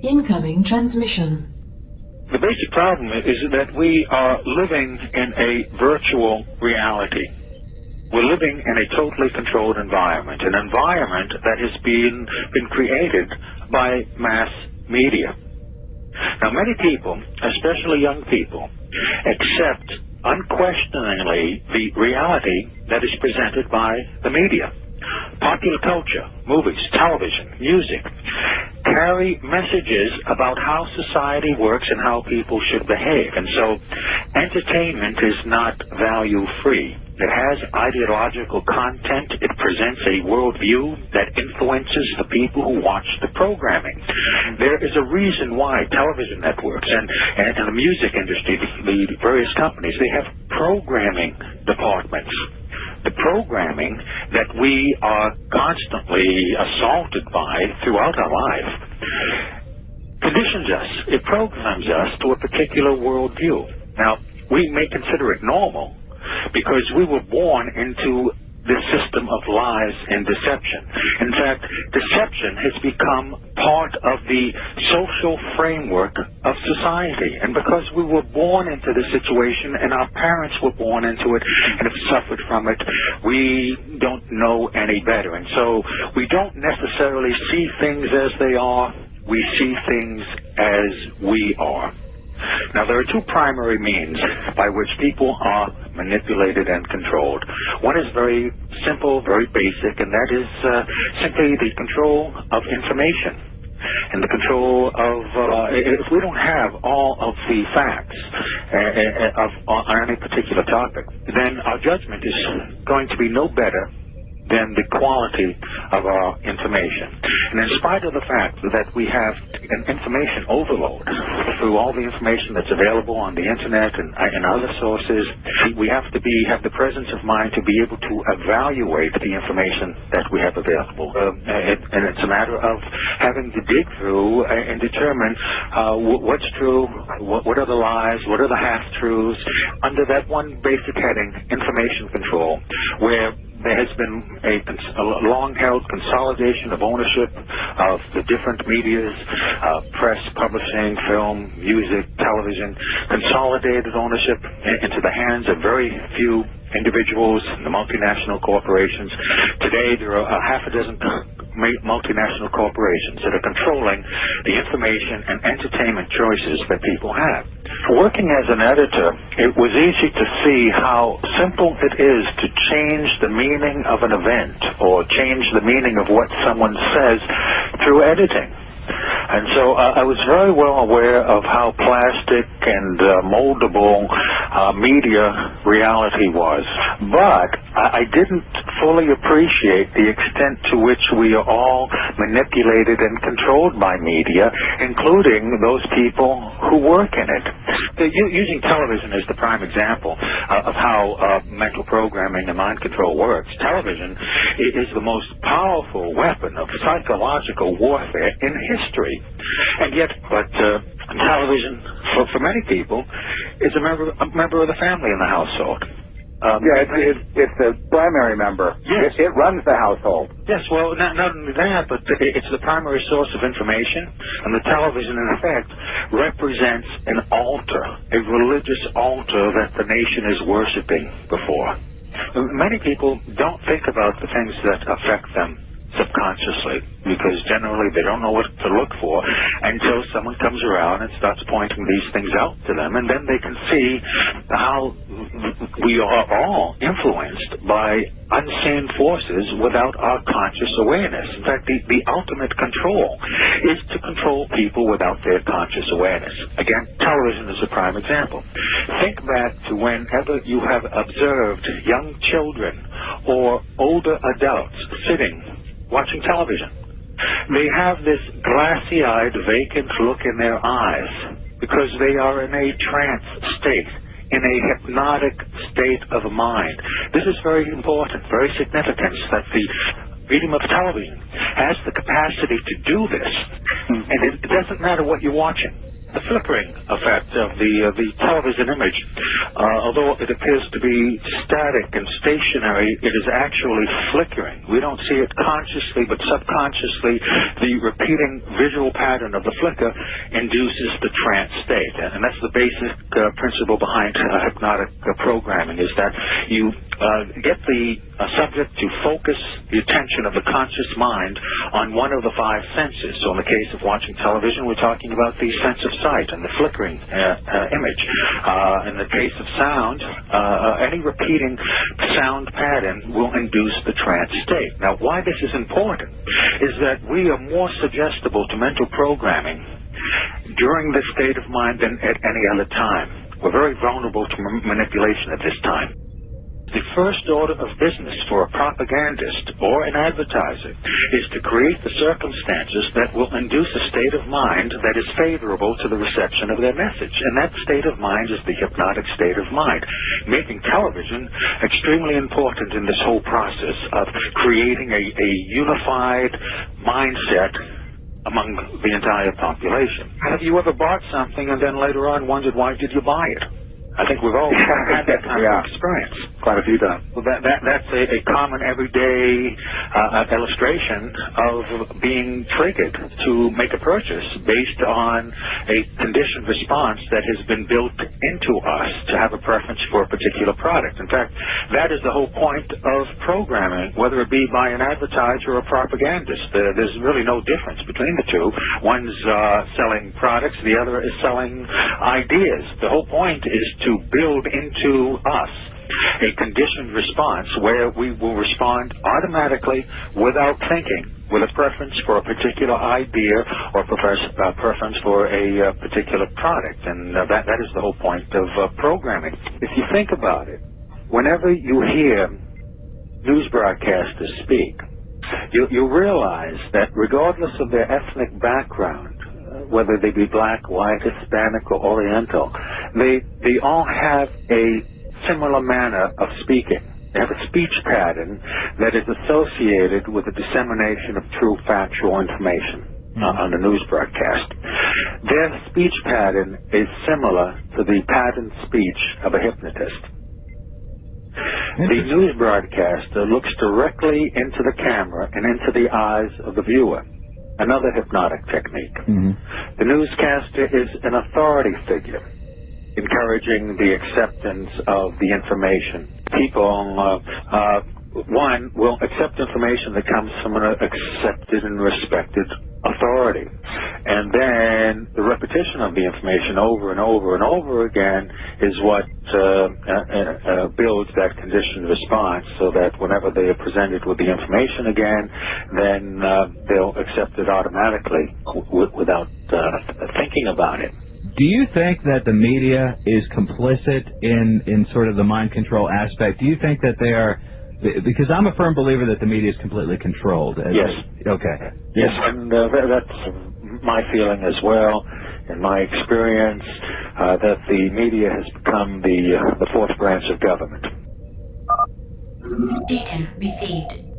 Incoming transmission. The basic problem is that we are living in a virtual reality. We're living in a totally controlled environment, an environment that has been created by mass media. Now, many people, especially young people, accept unquestioningly the reality that is presented by the media. Popular culture, movies, television, music, carry messages about how society works and how people should behave. And so entertainment is not value-free. It has ideological content. It presents a worldview that influences the people who watch the programming. There is a reason why television networks and the music industry, the various companies, they have programming departments. The programming that we are constantly assaulted by throughout our life conditions us, it programs us to a particular worldview. Now, we may consider it normal because we were born into this system of lies and deception. In fact, deception has become part of the social framework of society. And because we were born into this situation and our parents were born into it and have suffered from it, we don't know any better. And so we don't necessarily see things as they are. We see things as we are. Now, there are two primary means by which people are manipulated and controlled. One is very simple, very basic, and that is simply the control of information and the control of, if we don't have all of the facts on any particular topic, then our judgment is going to be no better than the quality of our information. And in spite of the fact that we have an information overload through all the information that's available on the internet and other sources, we have to have the presence of mind to be able to evaluate the information that we have available. And it's a matter of having to dig through and determine what's true, what are the lies, what are the half-truths, under that one basic heading, information control, where there has been a long-held consolidation of ownership of the different medias, press, publishing, film, music, television, consolidated ownership into the hands of very few individuals, the multinational corporations. Today, there are half a dozen multinational corporations that are controlling the information and entertainment choices that people have. Working as an editor, it was easy to see how simple it is to change the meaning of an event or change the meaning of what someone says through editing. And so I was very well aware of how plastic and moldable media reality was. But I didn't fully appreciate the extent to which we are all manipulated and controlled by media, including those people who work in it. Using television as the prime example of how mental programming and mind control works, television is the most powerful weapon of psychological warfare in history. And yet, television, for many people, is a member of the family in the household. It's the primary member. Yes. It runs the household. Yes, well, not only that, but it's the primary source of information, and the television, in effect, represents an altar, a religious altar that the nation is worshiping before. Many people don't think about the things that affect them subconsciously, because generally they don't know what to look for until someone comes around and starts pointing these things out to them, and then they can see how we are all influenced by unseen forces without our conscious awareness. In fact, the ultimate control is to control people without their conscious awareness. Again, television is a prime example. Think back to whenever you have observed young children or older adults sitting watching television. They have this glassy-eyed, vacant look in their eyes because they are in a trance state, in a hypnotic state of mind. This is very important, very significant, that the medium of television has the capacity to do this. And it doesn't matter what you're watching. the flickering effect of the television image. Although it appears to be static and stationary, it is actually flickering. We don't see it consciously, but subconsciously, the repeating visual pattern of the flicker induces the trance state. And that's the basic principle behind hypnotic programming, is that you get the subject to focus the attention of the conscious mind on one of the five senses. So in the case of watching television, we're talking about the sense of sight and the flickering image. In the case of sound, any repeating sound pattern will induce the trance state. Now, why this is important is that we are more suggestible to mental programming during this state of mind than at any other time. We're very vulnerable to manipulation at this time. The first order of business for a propagandist or an advertiser is to create the circumstances that will induce a state of mind that is favorable to the reception of their message. And that state of mind is the hypnotic state of mind, making television extremely important in this whole process of creating a unified mindset among the entire population. Have you ever bought something and then later on wondered, why did you buy it? I think we've all had that kind of experience. Quite a few times. Well, that's a common everyday illustration of being triggered to make a purchase based on a conditioned response that has been built into us to have a preference for a particular product. In fact, that is the whole point of programming, whether it be by an advertiser or a propagandist. There's really no difference between the two. One's selling products, the other is selling ideas. The whole point is to build into us a conditioned response where we will respond automatically without thinking, with a preference for a particular idea or preference for a particular product. And that is the whole point of programming. If you think about it, whenever you hear news broadcasters speak, you realize that regardless of their ethnic background, whether they be black, white, Hispanic, or Oriental, they all have a similar manner of speaking. They have a speech pattern that is associated with the dissemination of true factual information on the news broadcast. Their speech pattern is similar to the patterned speech of a hypnotist. The news broadcaster looks directly into the camera and into the eyes of the viewer. Another hypnotic technique. The newscaster is an authority figure, encouraging the acceptance of the information. People, one, will accept information that comes from an accepted and respected authority. And then the repetition of the information over and over and over again is what builds that conditioned response, so that whenever they are presented with the information again, then they'll accept it automatically without thinking about it. Do you think that the media is complicit in sort of the mind control aspect? Do you think that they are, because I'm a firm believer that the media is completely controlled. Yes. Okay. Yes, and that's my feeling as well, in my experience, that the media has become the fourth branch of government. Data received.